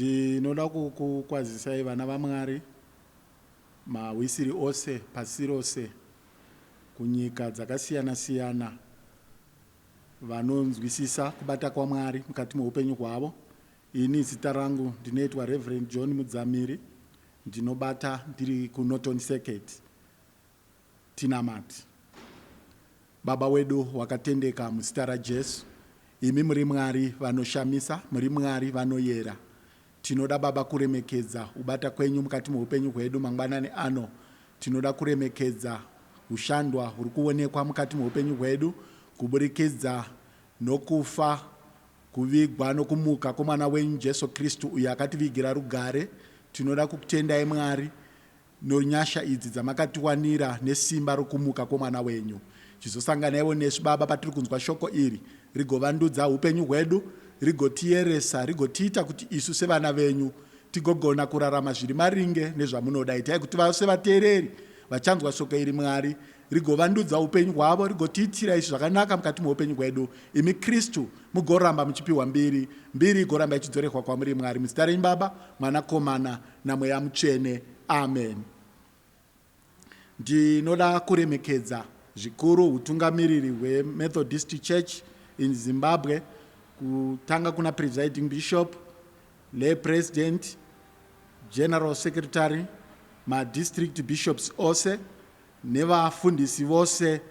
Ndinoda kukwazisai vana vaMwari mawisiri ose pasi rose kunyika dzakasiyana-siyana vanonzwisisa kubata kwaMwari mukati muupenyu hwavo. Ini zita rangu ndinoitwa Reverend John Mudzamiri, ndinobata ndiri kuNorton Circuit Tinamati. Baba wedu wakatendeka muzita raJesu, imi muri Mwari vanoshamisa, muri Mwari vanoyera. Tinoda Baba kuremekedza ubata kwenyu mukati muupenyu hwedu mangwanani ano. Tinoda kuremekedza ushandwa huri kuonekwa mukati muupenyu hwedu kuburikidza nokufa, kuvigwa nokumuka kwomwana wenyu Jesu Kristu uyo akativigira rugare. Tinoda kukutendai Mwari nonyasha idzi dzamakatiwanira nesimba rokumuka kwomwana wenyu. Chizosanganaiwo nesu Baba patiri kunzwa shoko iri, rigovandudza upenyu hwedu, rigotiyeresa, rigotiita kuti isu sevana venyu tigogona kurarama zviri maringe nezvamunoda. Itai kuti vose vateereri vachanzwa shoko iri Mwari, rigovandudza upenyu hwavo, rigotiitira isu zvakanaka mukati muupenyu hwedu. Imi Kristu mugoramba muchipiwa mbiri, mbiri igoramba ichidzorerwa kwamuri Mwari. Muzita renyu Baba, Mwanakomana naMweya Mutsvene. Amen. Ndinoda kuremekedza zvikuru utungamiriri hweMethodist Church in Zimbabwe, kutanga kuna presiding bishop, lay president, general secretary, district bishops ose, nevafundisi vose,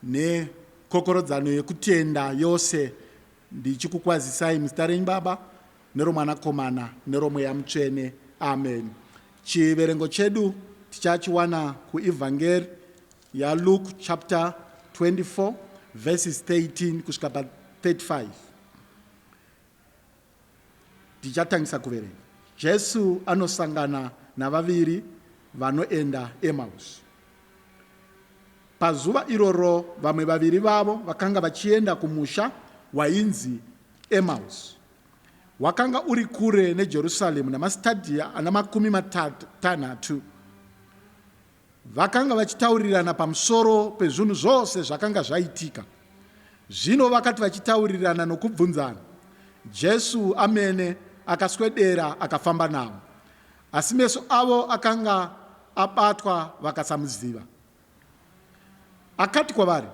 nekokorodzano yekutenda yose. Ndichikukwazisai muzita renyu Baba, neroMwanakomana neroMweya Mutsvene. Amen. Chiverengo chedu tichachiwana kuEvhangeri yaLuke chapter 24 verses 13 kusvika pa35. Tichatangisa kuverenga. Jesu anosangana navaviri vanoenda Emmaus. Pazuva iroro vamwe vaviri vavo vakanga vachienda kumusha wainzi Emmaus. Wakanga uri kure neJerusaremu namastadhia ana 30. Vakanga vachitaurirana pamusoro pezvinhu zvose zvakanga zvaitika. Zvino vakati vachitaurirana nokubvunzana, Jesu amene akaswedera akafamba navo, asi meso avo akanga abatwa vakasamuziva. Akati kwavari,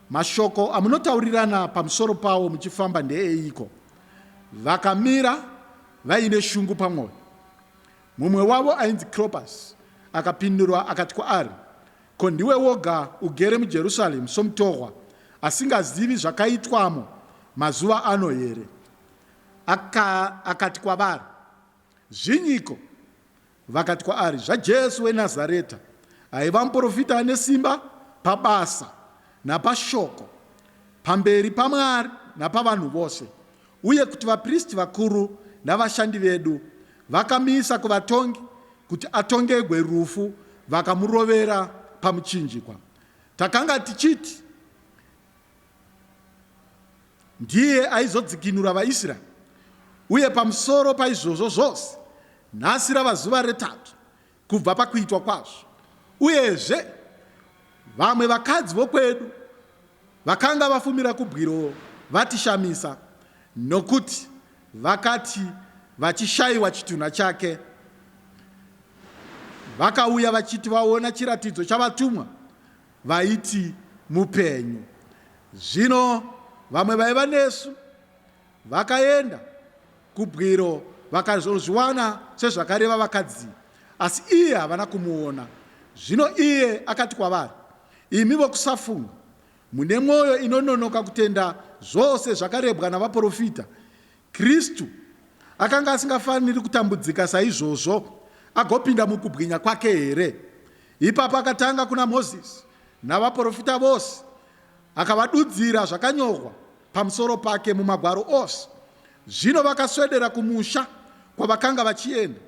mashoko amunotaurirana pamusoro pawo muchifamba ndeeiko? Vakamira vaine shungu pamwoyo. Mumwe wavo ainzi Cleopas akapindura akati kwaari, ko ndiwe woga ugere muJerusaremu somutorwa asingazivi zvakaitwamo mazuva ano here? Akati kwavari, zvinyiko? Vakati kwaari, zvaJesu weNazareta, aiva muprofita ane simba pabasa napashoko pamberi paMwari napavanhu vose, uye kuti vaprista vakuru navashandi vedu vakamisa kuvatongi kuti atongegwe rufu, vakamurovera pamuchinjikwa. Takanga tichiti ndiye aizodzikinura vaIsraeri, uye pamusoro paizvozvo zvose nhasi rava zuva retatu kubva pakuitwa kwazvo. Uyezve vamwe vakadzi vokwedu vakanga vafumira kubwiro vatishamisa, nokuti vakati vachishayiwa chitunha chake, vakauya vachiti vaona chiratidzo chavatumwa vaiti mupenyu. Zvino vamwe vaiva nesu vakaenda kubwiro vakazozviwana sezvakareva vakadzi, asi iye havana kumuona. Zvino iye akati kwavari, imi vokusafunga, mune mwoyo inononoka kutenda zvose zvakarebwa navaprofita. Kristu akanga asingafaniri kutambudzika saizvozvo agopinda mukubwinya kwake here? Ipapo akatanga kuna Mozisi navaprofita vose, akavadudzira zvakanyorwa pamusoro pake mumagwaro ose. Zvino vakaswedera kumusha kwavakanga vachienda.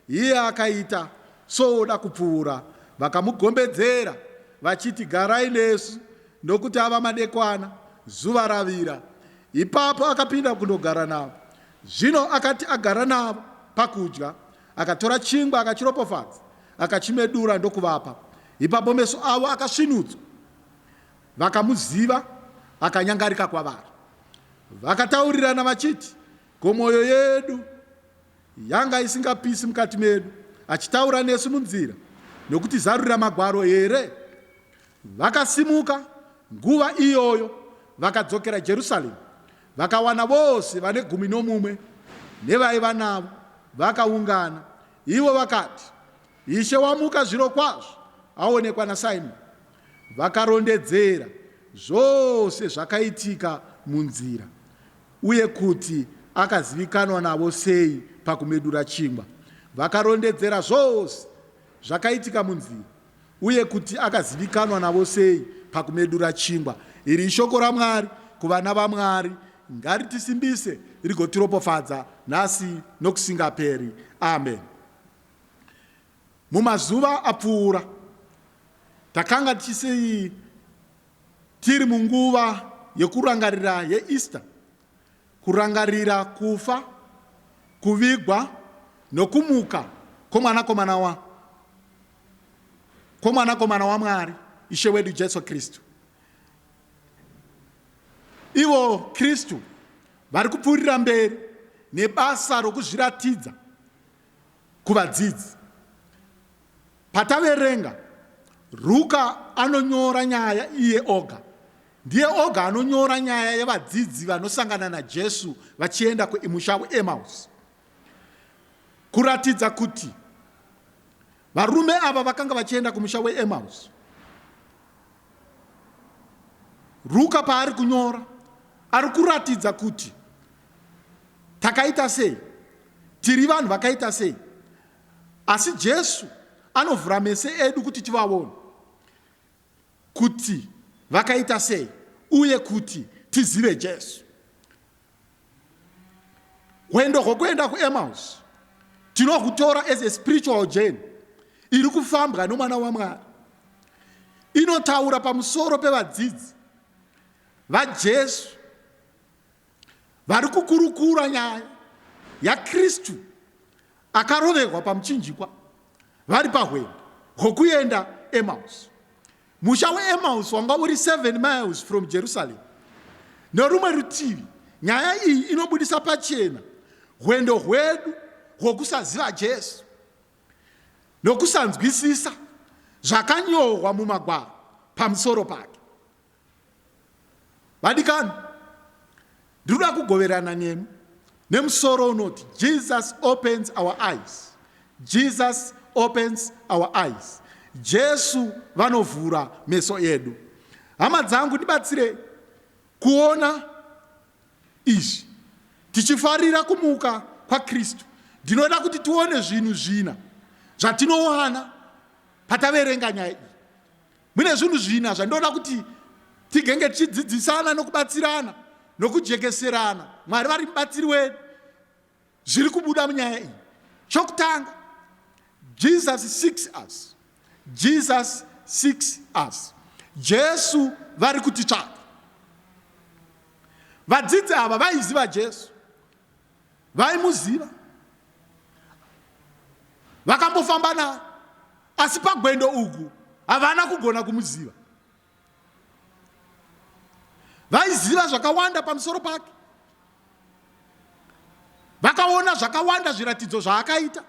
Iye akaita soda kupfuura, vakamugombedzera vachiti, garai nesu, nokuti ava madekwana, zuva ravira. Ipapo akapinda kundogara navo. Zvino akati agara navo pakudya, akatora chingwa akachiropofadza, akachimedura ndokuvapa. Ipapo meso avo akasvinudzwa, vakamuziva, akanyangarika kwavari. Vakataurirana vachiti, ko mwoyo yedu yanga isingapisi mukati medu, achitaura nesu munzira nokuti zarurira magwaro here. Vakasimuka nguva iyoyo vakadzokera Jerusalemu, vakawana vose vane 11 nevaiva navo vakaungana. Ivo vakati, Ishe wamuka zviro kwazvo, aonekwa naSimoni. Vakarondedzera zvose zvakaitika munzira, uye kuti akazivikanwa navo sei pakumedura chingwa. Vakarondedzera zvose zvakaitika munzira, uye kuti akazivikanwa navo sei pakumedura chingwa. Iri ishoko raMwari kuvana vaMwari. Ngaritisimbise rigotiropofadza nhasi nokusingaperi. Amen. Mumazuva apfuura takanga tiri munguva yekurangarira yeEaster, kurangarira kufa, kuvigwa nokumuka kwomwanakomana wa Mwari, Ishe wedu Jesu Kristu. Ivo Kristu vari kupfuurira mberi nebasa rokuzviratidza kuvadzidzi. Pataverenga, Ruka anonyora nyaya iye oga. Ndiye oga anonyora nyaya yevadzidzi vanosangana naJesu vachienda kumusha weEmaus, kuratidza kuti varume ava vakanga vachienda kumusha weEmaus. Ruka paari kunyora ari kuratidza kuti takaita sei, tiri vanhu vakaita sei, asi Jesu anovhura meso edu kuti tivaone kuti vakaita sei, uye kuti tizive Jesu. Rwendo rwokuenda kuEmaus tinohutora as a spiritual journey iri kufambwa nomwana waMwari. Inotaura pamusoro pevadzidzi vaJesu vari kukurukura nyaya yaKristu akaroverwa pamuchinjikwa, vari pahwendo hwokuenda Emmaus. Musha weEmaus wanga uri 7 miles from Jerusalem. Norumwe rutivi nyaya iyi inobudisa pachena rwendo rwedu rwokusaziva Jesu nokusanzwisisa zvakanyorwa mumagwaro pamusoro pake. Vadikani, ndinoda kugoverana nemi nemusoro unoti Jesus opens our eyes. Jesus opens our eyes. Jesu vanovhura meso edu. Hama dzangu, ndibatsire kuona izvi tichifarira kumuka kwa Kristu. Ndinoda kuti tione zvinhu zvina zvatinowana pataverenga nyaya iyi. Mune zvinhu zvina zvandinoda kuti tigenge tichidzidzisana nokubatsirana nokujekeserana. Mwari vari mubatsiri wedu. Zviri kubuda munyaya iyi. Chokutanga, Jesus seeks us. Jesus seeks us. Jesu vari kutitsvaka. Vadzidzi ava vaiziva Jesu, vaimuziva, vakambofamba naye, asi pagwendo uku havana kugona kumuziva. Vaiziva zvakawanda pamusoro pake, vakaona zvakawanda zviratidzo zvaakaita,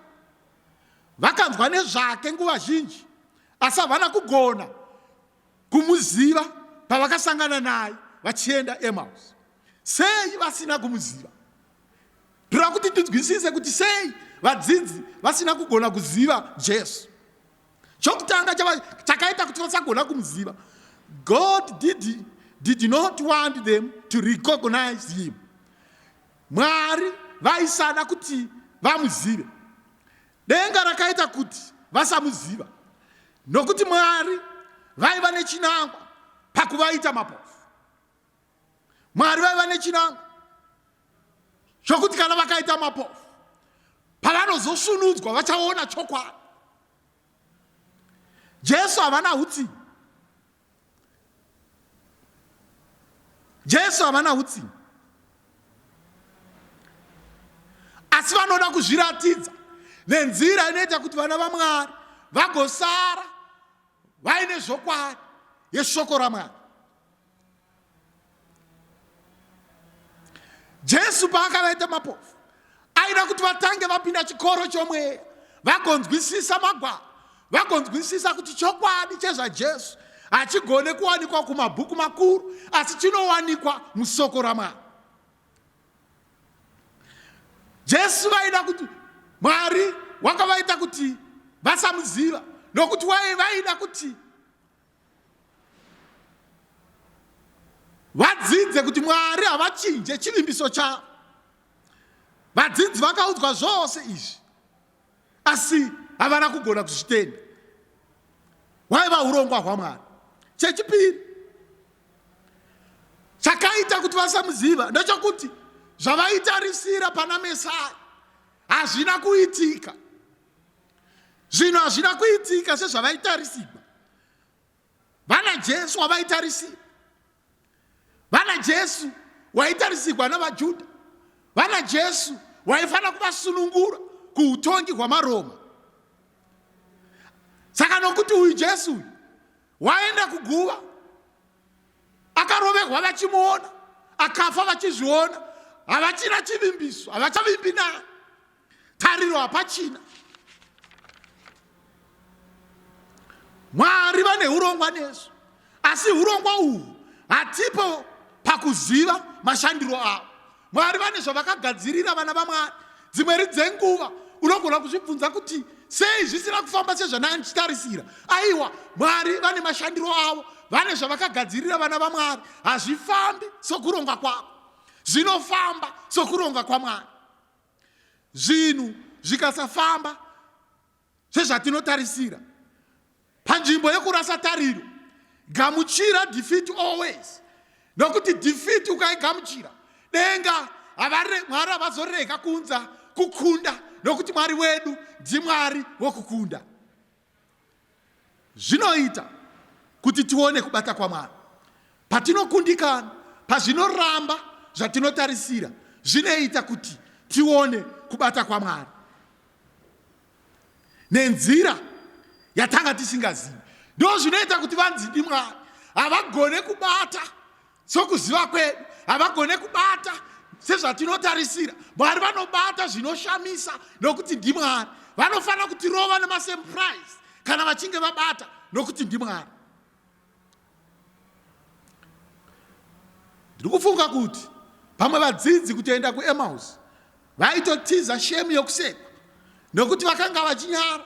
vakanzwa nezvake nguva zhinji, asi havana kugona kumuziva pavakasangana naye vachienda Emmaus. Sei vasina kumuziva? Ndinoda kuti tinzwisise kuti sei vadzidzi vasina kugona kuziva Jesu. Chokutanga chakaita kuti vasagona kumuziva, God did not want them to recognize him. Mwari vaisada kuti vamuzive. Denga rakaita kuti vasamuziva, nokuti Mwari vaiva nechinangwa pakuvaita mapofu. Mwari vaiva nechinangwa chokuti kana vakaita mapofu, pavanozosunudzwa vachaona chokwadi. Jesu havana utsi. Jesu havana utsi, asi vanoda kuzviratidza nenzira inoita kuti vana vaMwari vagosara vaine zvokwadi yeshoko raMwari. Jesu paakavaita mapofu aida kuti vatange vapinda chikoro chomweya, vagonzwisisa magwaro, vagonzwisisa kuti chokwadi chezvajesu hachigone kuwanikwa kumabhuku makuru, asi chinowanikwa musoko raMwari. Jesu vaida kuti Mwari wakavaita kuti vasamuziva, nokuti vaida kuti vadzidze kuti Mwari havachinje chivimbiso chavo. Vadzidzi vakaudzwa zvose izvi, asi havana kugona kuzvitenda. Waiva urongwa hwaMwari. Chechipiri chakaita kuti vasamuziva ndechokuti zvavaitarisira pana Mesaya hazvina kuitika. Zvinhu hazvina kuitika sezvavaitarisirwa. Vana Jesu wavaitarisira, vana Jesu waitarisirwa navaJudha, vana Jesu waifana kuvasunungura kuutongi hwamaRoma. Saka nokuti uyu Jesu waenda kuguva, akaroverwa vachimuona, akafa vachizviona, havachina chivimbiso, havachavimbi naye, tariro hapachina. Mwari vane urongwa nezvo, asi urongwa uhu hatipo pakuziva mashandiro avo. Mwari vane zvavakagadzirira vana vaMwari. Dzimwe dzenguva unogona kuzvibvunza kuti sei zvisina kufamba sezvandichitarisira. Aiwa, Mwari vane mashandiro avo, vane zvavakagadzirira vana vaMwari. Hazvifambi sokuronga kwavo, zvinofamba sokuronga kwaMwari. Zvinhu zvikasafamba sezvatinotarisira, panzvimbo yekurasa tariro, gamuchira defeat always. Nokuti defeat ukaigamuchira, denga Mwari havazorega kunza kukunda, nokuti Mwari wedu ndiMwari wokukunda. Zvinoita kuti tione kubata kwaMwari. Patinokundikana, pazvinoramba zvatinotarisira, zvinoita kuti tione kubata kwaMwari nenzira yatanga tisingazivi. Ndo zvinoita kuti vanzi ndiMwari havagone kubata sokuziva kwedu, havagone kubata sezvatinotarisira. Mwari vanobata zvinoshamisa nokuti ndiMwari. Vanofana kutirova nemasurprise kana vachinge vabata nokuti ndiMwari. Ndiri kufunga kuti pamwe vadzidzi kutoenda kuEmmaus vaitotiza shemu yokusekwa, nokuti vakanga vachinyara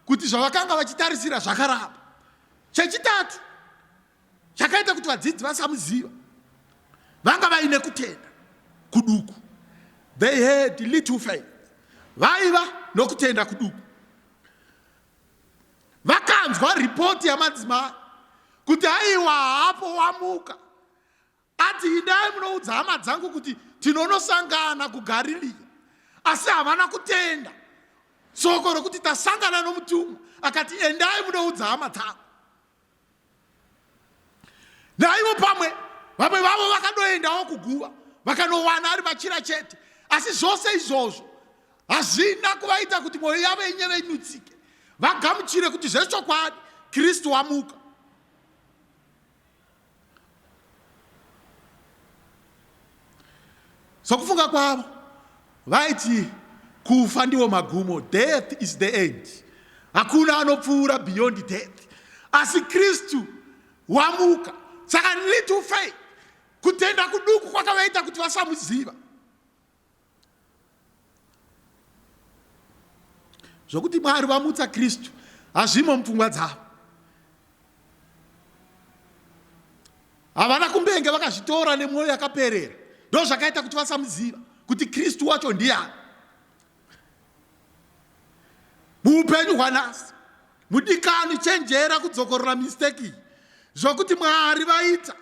kuti zvavakanga vachitarisira zvakaramba. Chechitatu chakaita kuti vadzidzi vasamuziva, vanga vaine kutenda kuduku. They had little faith. Vaiva nokutenda kuduku. Vakanzwa ripoti yamadzimai kuti aiwa hapo wamuka, ati idai munoudza hama dzangu kuti tinonosangana kuGarirea, asi havana kutenda. Soko rokuti tasangana nomutumwa akati endai munoudza hama dzangu. Naivo pamwe vamwe vavo vakadoendawo kuguva, vakanowana ari machira chete, asi zvose izvozvo hazvina kuvaita kuti mwoyo yavo inyeve inutsike, vagamuchire kuti zvechokwadi Kristu wamuka. Sokufunga kwavo vaiti kufa ndiwo magumo, death is the end, hakuna anopfuura beyond death, asi Kristu wamuka. Saka little faith, kutenda kuduku kwakavaita kuti vasamuziva. Zvokuti Mwari vamutsa Kristu hazvimo mupfungwa dzavo. Havana kumbenge vakazvitora nemwoyo yakaperera, ndo zvakaita kuti vasamuziva kuti Kristu wacho ndiani. Muupenyu hwanhasi mudikani chenjera kudzokorora mistake zvokuti Mwari vaita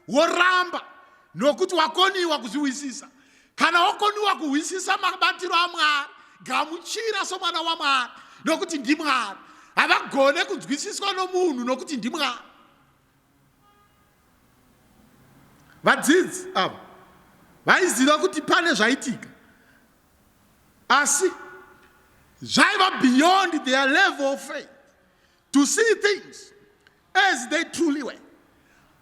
woramba nokuti wakoniwa kuzviwisisa. Kana wakoniwa kuwisisa mabatiro aMwari, gamuchira somwana waMwari nokuti ndiMwari. Havagone kunzwisiswa nomunhu nokuti ndiMwari. Vadzidzi ava vaiziva kuti pane zvaitika, asi zvaiva beyond their level of faith to see things as they truly were.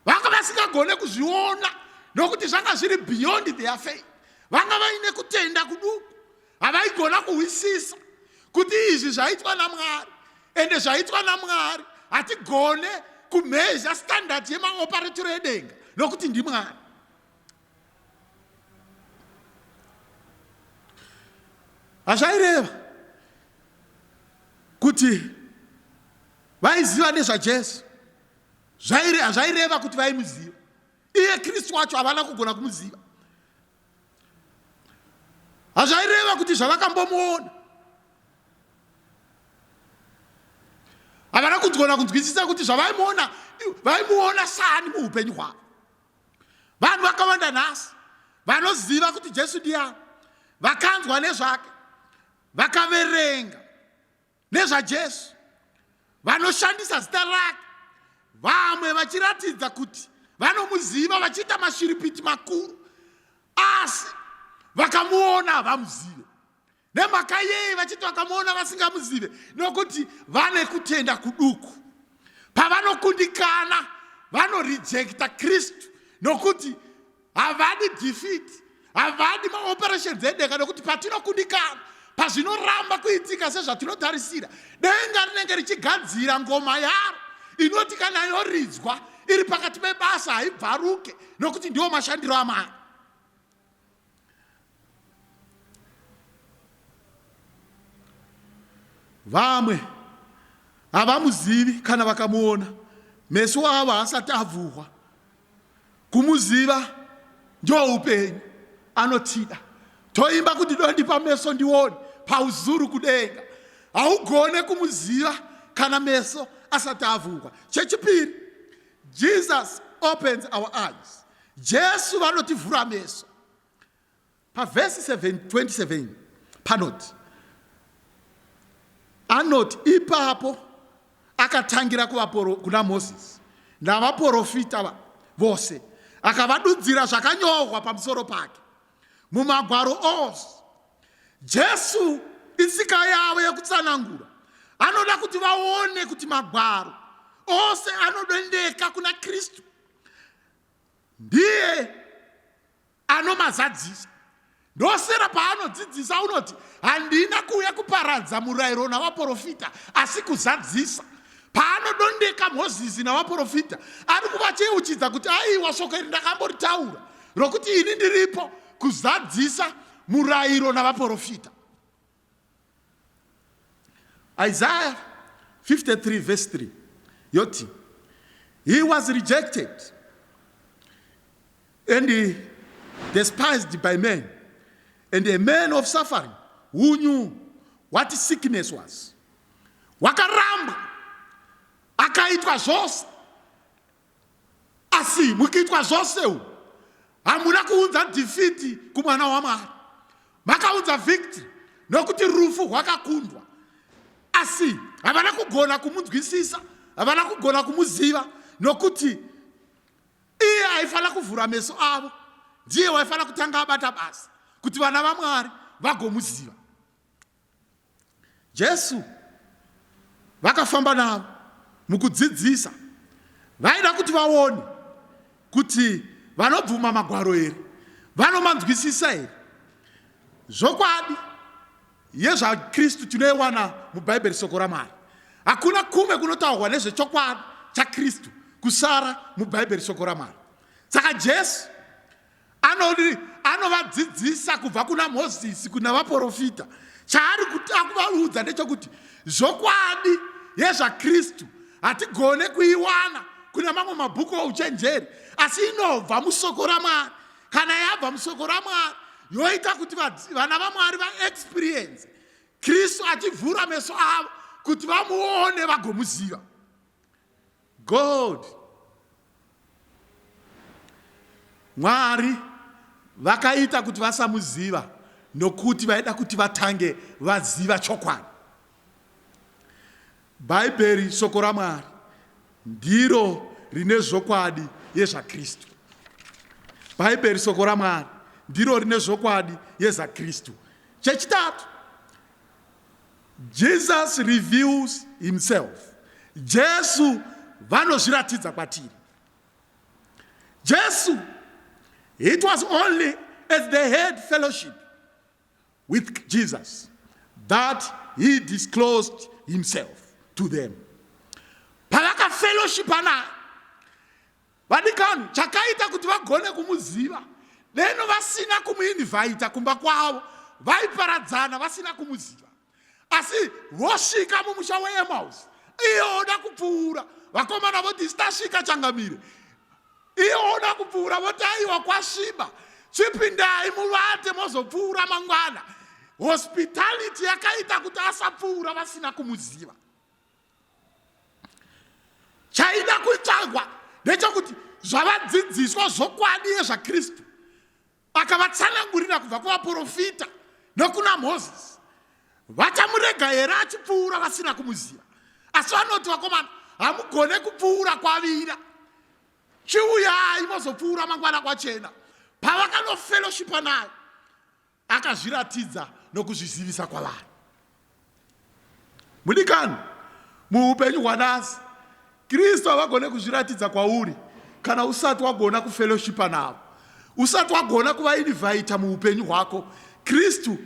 Vanga vasingagone kuzviona nokuti zvanga zviri beyond their faith. Vanga vaine kutenda kuduku, havaigona kuwisisa kuti izvi zvaitwa naMwari, ende zvaitwa naMwari hatigone kumhezha standard yemaoperatiro edenga nokuti ndiMwari. Hazvaireva kuti vaiziva nezvaJesu, hazvaireva kuti vaimuziva iye Kristu wacho, havana kugona kumuziva. Hazvaireva kuti zvavakambomuona, havana kugona kunzwisisa kuti zvavaimuona vaimuona sani muupenyu hwavo. Vanhu vakawanda nhasi vanoziva kuti Jesu ndiani, vakanzwa nezvake, vakaverenga nezvaJesu, vanoshandisa zita rake, vamwe vachiratidza kuti vanomuziva vachiita mashiripiti makuru, asi vakamuona havamuzive. Nemhaka yei vachiti vakamuona vasingamuzive? Nokuti vane kutenda kuduku. Pavanokundikana vanorejecta Kristu, nokuti havadi defeat, havadi maoperations edenga, nokuti patinokundikana, pazvinoramba kuitika sezvatinotarisira, denga rinenge richigadzira ngoma yaro inoti kana yoridzwa iri pakati pebasa haibvaruke, nokuti ndiwo mashandiro aMwari. Vamwe havamuzivi kana vakamuona, meso avo haasati avhurwa. Kumuziva ndio upenyu, anotida. Toimba kuti dondipa meso ndione pauzuru kudenga. Haugone kumuziva kana meso asati avhurwa. Chechipiri, Jesus opens our eyes. Jesu vanotivhura meso. Verse 27 panoti anoti ipapo akatangira kuna Moses navaprofita vose, akavadudzira zvakanyorwa pamusoro pake mumagwaro ose. Jesu itsika yavo yekutsanangura, anoda kuti vaone kuti magwaro ose anodendeka kuna Kristu, ndiye anomazadzisa. Ndosera paanodzidzisa unoti handina kuuya kuparadza murayiro navaprofita, asi kuzadzisa. Paanodondeka Mozisi navaprofita, ari kuvachiuchidza kuti aiwa shoko iri ndakamboritaura rokuti ini ndiripo kuzadzisa murayiro navaprofita. Isaiah 53 verse 3 yoti, he was rejected and despised by men, and a man of suffering who knew what sickness was. Wakaramba akaitwa zvose, asi mukiitwa zvose hamuna kuunza defeat kumwana waMwari, makaunza victory, nokuti rufu rwakakundwa. Asi havana kugona kumunzwisisa, havana kugona kumuziva, nokuti iye aifana kuvhura meso avo, ndiye waifana kutanga abata basa kuti vana vaMwari vagomuziva. Jesu vakafamba navo mukudzidzisa, vaida kuti vaone kuti vanobvuma magwaro here, vanomanzwisisa here. Zvokwadi yezvaKristu tinoiwana mubhaibheri soko raMwari. Hakuna kumwe kunotaurwa nezvechokwadi chaKristu kusara mubhaibheri soko raMwari. Saka Jesu anovadzidzisa kubva kuna Mozisi kuna vaprofita. Chaari kuti akuvaudza ndechekuti zvokwadi yezvaKristu hatigone kuiwana kuna mamwe mabhuku ouchenjeri, asi inobva musoko raMwari. Kana yabva musoko raMwari yoita kuti vana vaMwari vaexperience Kristu achivhura meso avo kuti vamuone vagomuziva. God, Mwari vakaita kuti vasamuziva nokuti vaida kuti vatange vaziva chokwadi. Bhaibheri soko raMwari ndiro rine zvokwadi yezvaKristu. Bhaibheri soko raMwari ndiro rine zvokwadi yezvaKristu. Chechitatu, Jesus reveals himself. Jesu vanozviratidza kwatiri. Jesu, it was only as they had fellowship with Jesus that he disclosed himself to them. Pavaka fellowship naye, vadikani chakaita kuti vagone kumuziva, leno vasina kumuinvita kumba kwavo, vaiparadzana vasina kumuziva. Asi vosvika mumusha weEmaus, iyoda kupfuura, vakomana voti sitasvika changamire, iyoda kupfuura, voti aiwa kwasviba, chipindai muvate mozopfuura mangwana. Hospitality yakaita kuti asapfuura vasina kumuziva. Chaida kuitsvagwa ndechokuti zvavadzidziswa zvokwadi zvaKristu akavatsanangurira kubva kuvaprofita nokuna Moses, vachamurega here achipfuura vasina kumuziva. Asi vanoti vakomana, hamugone kupfuura kwavira, chiuyai mozopfuura mangwana kwachena. Pavakanofellowshipa naye, akazviratidza nokuzvizivisa kwavanhu. Mudikani, muupenyu hwanhasi, Kristu havagone kuzviratidza kwauri kana usati wagona kufellowshipa navo, usati wagona kuvainvita muupenyu hwako. Kristu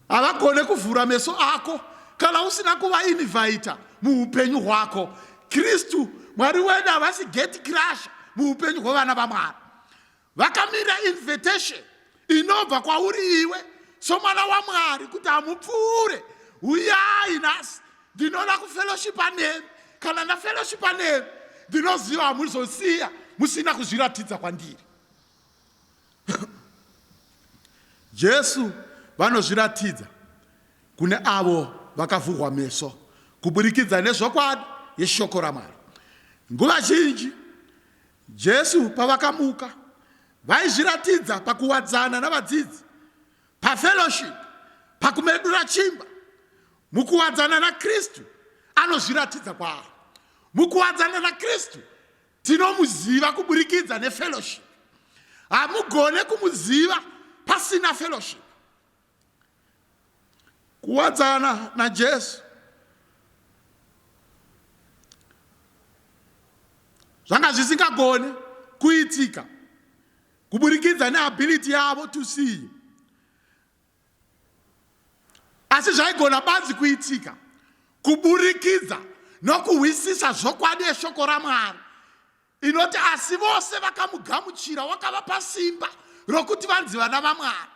havagone kuvhura meso ako kana usina kuvainvita muupenyu hwako. Kristu Mwari wedu havasi gate crusher muupenyu hwevana vaMwari. Vakamira invitation inobva kwauri iwe somwana waMwari kuti hamupfuure, uyai nhasi, ndinoda kufellowshipa nemi. Kana ndafellowshipa nemi, ndinoziva hamuzosiya musina kuzviratidza kwandiri. Jesu vanozviratidza kune avo vakavhurwa meso kuburikidza nezvokwadi yeshoko raMwari. Nguva zhinji Jesu pavakamuka vaizviratidza pakuwadzana navadzidzi, pafellowship, pakumedura chimba. Mukuwadzana naKristu anozviratidza kwaari. Mukuwadzana naKristu tinomuziva kuburikidza nefellowship. Hamugone kumuziva pasina fellowship. Kuwadzana naJesu zvanga zvisingagone kuitika kuburikidza neability yavo to see, asi zvaigona badzi kuitika kuburikidza nokuhwisisa zvokwadi yeshoko raMwari inoti asi vose vakamugamuchira, wakavapa simba rokuti vanzi vana vaMwari.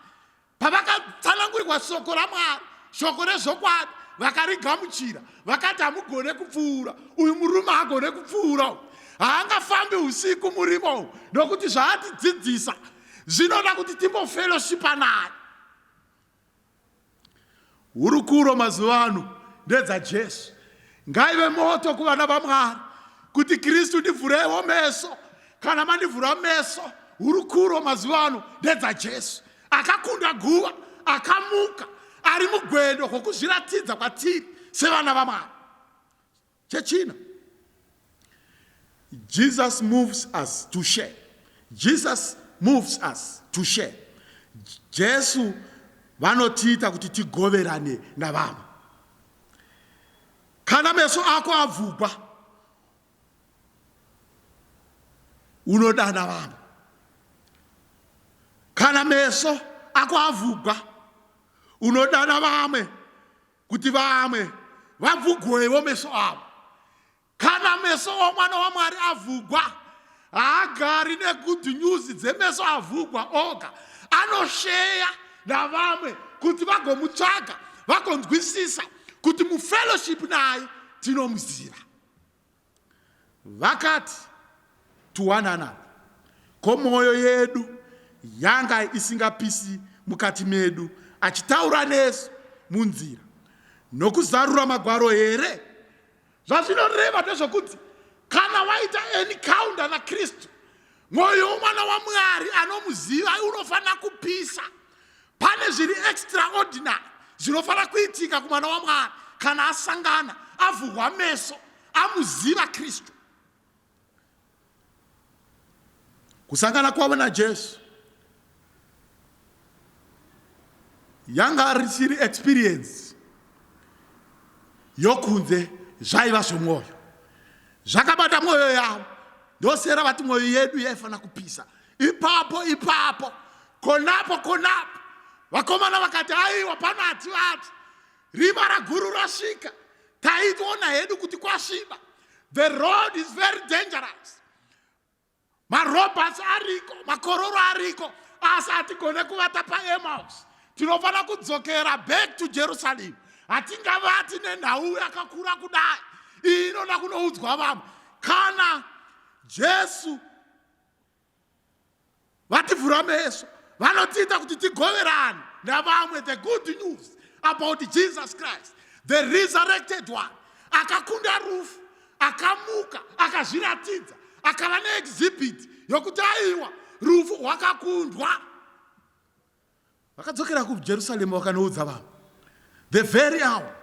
Pavakatsanangurirwa shoko raMwari, shoko rezvokwadi, vakarigamuchira, vakati hamugone kupfuura, uyu murume hagone kupfuura, haangafambi usiku murimo, nokuti zvaatidzidzisa zvinoda kuti timbofellowshipa naye. Hurukuro mazuva ano ndedzaJesu. Ngaive moto kuvana vaMwari kuti Kristu ndivhurewo meso. Kana mandivhura meso, hurukuro mazuva ano ndedzaJesu. Akakunda guva, akamuka, ari mugwendo rwokuzviratidza kwatiri sevana vaMwari. Chechina, Jesus moves us to share. Jesus moves us to share. Jesu vanotiita kuti tigoverane navamwe. Kana meso ako avhugwa, unodana vamwe. Kana meso ako avhugwa, unodana vamwe kuti vamwe vavhugwewo meso avo. Kana meso omwana waMwari avhugwa, haagari negood news dzemeso avhugwa oga, anosheya navamwe kuti vagomutsvaga, vagonzwisisa kuti mufellowship naye tinomuziva. Vakati to one another, ko mwoyo yedu yanga isingapisi mukati medu, achitaura nesu munzira nokuzarura magwaro here. Zvazvinoreva ndezvokuti kana waita encounter naKristu, mwoyo womwana waMwari anomuziva unofanira kupisa. Pane zviri extraordinary zvinofanira kuitika kumwana waMwari kana asangana, avhurwa meso, amuziva Kristu. Kusangana kwavo naJesu yanga risiri experience yokunze zvaiva zvomwoyo, zvakabata mwoyo yavo. Ndosera vati mwoyo yedu yaifanira kupisa. Ipapo konapo vakomana vakati aiwa pano hativati rima raguru rasvika taitoona hedu kuti kwasviba. The road is very dangerous. Marobhats ariko, makororo ariko, asi hatigone kuvata paEmmaus. Tinofana kudzokera back to Jerusalem. Hatingavati nenhau yakakura kudai. Iyi inoda kunoudzwa vamwe. Kana Jesu vativhura meso, vanotiita kuti tigoverane navamwe the good news about Jesus Christ, the resurrected one. Akakunda rufu, akamuka, akazviratidza, akava neexhibit yokuti aiwa rufu rwakakundwa. Vakadzokera kuJerusarema vakanoudza vanhu. The very hour,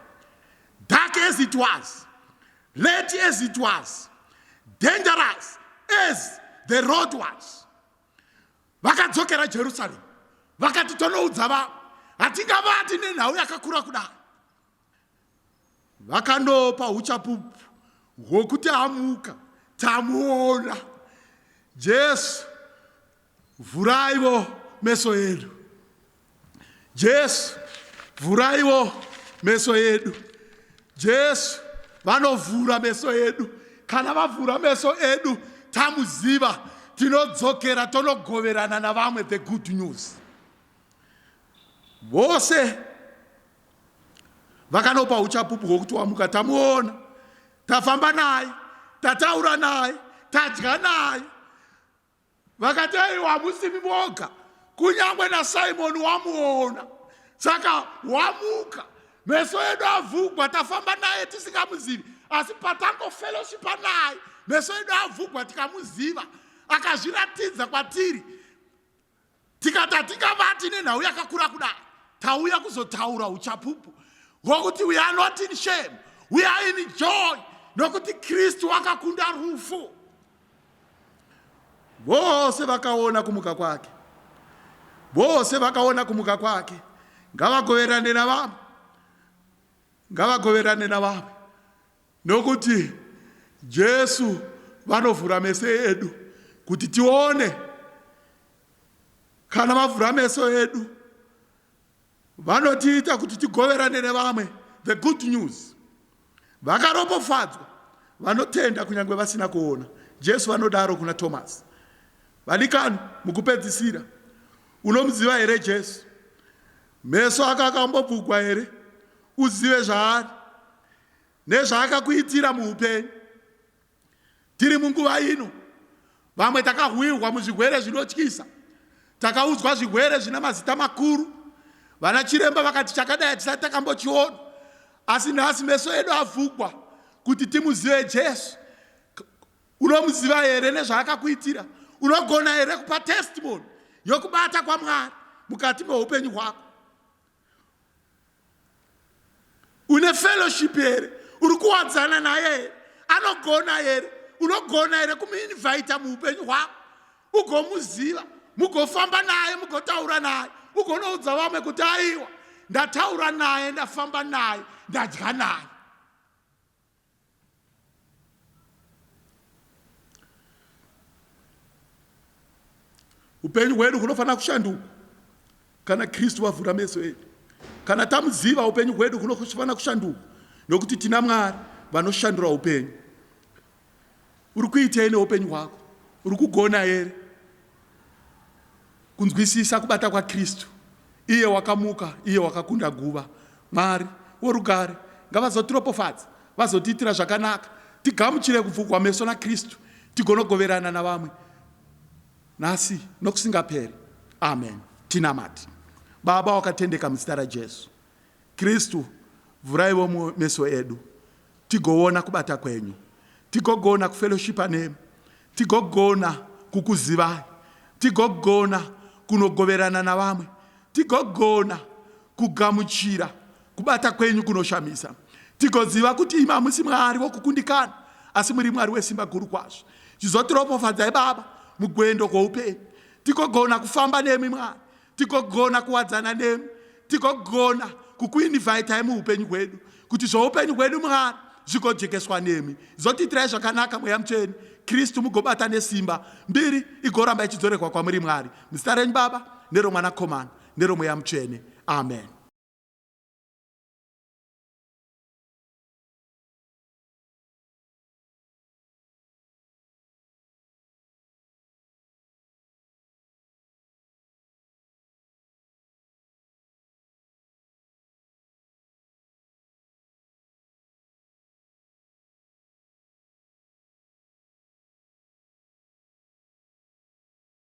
dark as it was, late as it was, dangerous as the road was, vakadzokera Jerusalem. Vakati tonoudza vanhu, hatingavati nenhau yakakura kudai. Vakanopa uchapupu hwokuti amuka, tamuona. Jesu, vhuraiwo meso edu. Jesu, vhuraiwo meso edu. Jesu, vanovhura meso edu. Kana vavhura meso edu, tamuziva, tinodzokera tonogoverana navamwe the good news. Vose vakanopa uchapupu hwokuti wamuka, tamuona, tafamba naye, tataura naye, tadya naye. Vakati aiwa hamusimi moga, kunyangwe naSimoni wamuona. Saka wamuka, meso edu avhugwa, tafamba naye tisingamuzivi. Asi patangofellowshipa naye, meso edu avhugwa tikamuziva, akazviratidza kwatiri. Tikati hatingavati nenhau yakakura kudai, tauya kuzotaura uchapupu hwokuti we are not in shame, we are in joy, nokuti Kristu akakunda rufu. Vose vakaona kumuka kwake, vose vakaona kumuka kwake. Ngavagoverane navamwe, ngavagoverane navamwe, nokuti Jesu vanovhura meso edu kuti tione. Kana vavhura meso edu, vanotiita kuti tigoverane nevamwe the good news. Vakaropofadzwa vanotenda kunyangwe vasina kuona. Jesu vanodaro kuna Thomas, vadikani, mukupedzisira, unomuziva here Jesu? Meso ako akambobvugwa here? Uzive zvaari nezvaakakuitira muupenyu. Tiri munguva ino, vamwe takahwirwa muzvigwere zvinotyisa, takaudzwa zvigwere zvina mazita makuru. Vana chiremba vakati chakadai tisati takambochiona. Asi nhasi meso edu avhugwa kuti timuzive Jesu. Unomuziva here nezvaakakuitira? Unogona here kupa testimony yokubata kwaMwari mukati meupenyu hwako? Une fellowship here? Uri kuwadzana naye here? Anogona here? Unogona here kumuinvite muupenyu hwako ugomuziva, mugofamba naye, mugotaura naye, ugonoudza vamwe kuti aiwa ndataura naye, ndafamba naye, ndadya naye. Upenyu hwedu hunofanira kushanduka kana Kristu vavhura meso edu. Kana tamuziva, upenyu hwedu hunofanira kushanduka nokuti tina Mwari vanoshandura upenyu. Uri kuitei neupenyu hwako? Uri kugona here kunzwisisa kubata kwaKristu, iye wakamuka, iye wakakunda guva? Mwari worugare ngavazotiropofadza, vazotiitira zvakanaka, tigamuchire kuvhugwa meso naKristu, tigonogoverana navamwe nhasi nokusingaperi. Amen. Tinamati. Baba wakatendeka muzita raJesu Kristu, vhuraiwo meso edu, tigoona kubata kwenyu, tigogona kufellowshipa nemi, tigogona kukuzivai, tigogona kunogoverana navamwe, tigogona kugamuchira kubata kwenyu kunoshamisa, tigoziva kuti imi hamusi Mwari wokukundikana, asi muri Mwari wesimba guru kwazvo. Chizotiropofadzai Baba mugwendo kwoupenyu. Tigogona kufamba nemi Mwari, tigogona kuwadzana nemi, tigogona kukuinvaitai muupenyu hwedu, kuti zvoupenyu hwedu Mwari zvigodzekeswa nemi. Zotiitirai zvakanaka Mweya Mutsvene, Kristu mugobata nesimba, mbiri igoramba ichidzorerwa kwamuri Mwari. Muzita renyu Baba, neromwanakomana, neromweya mutsvene. Amen.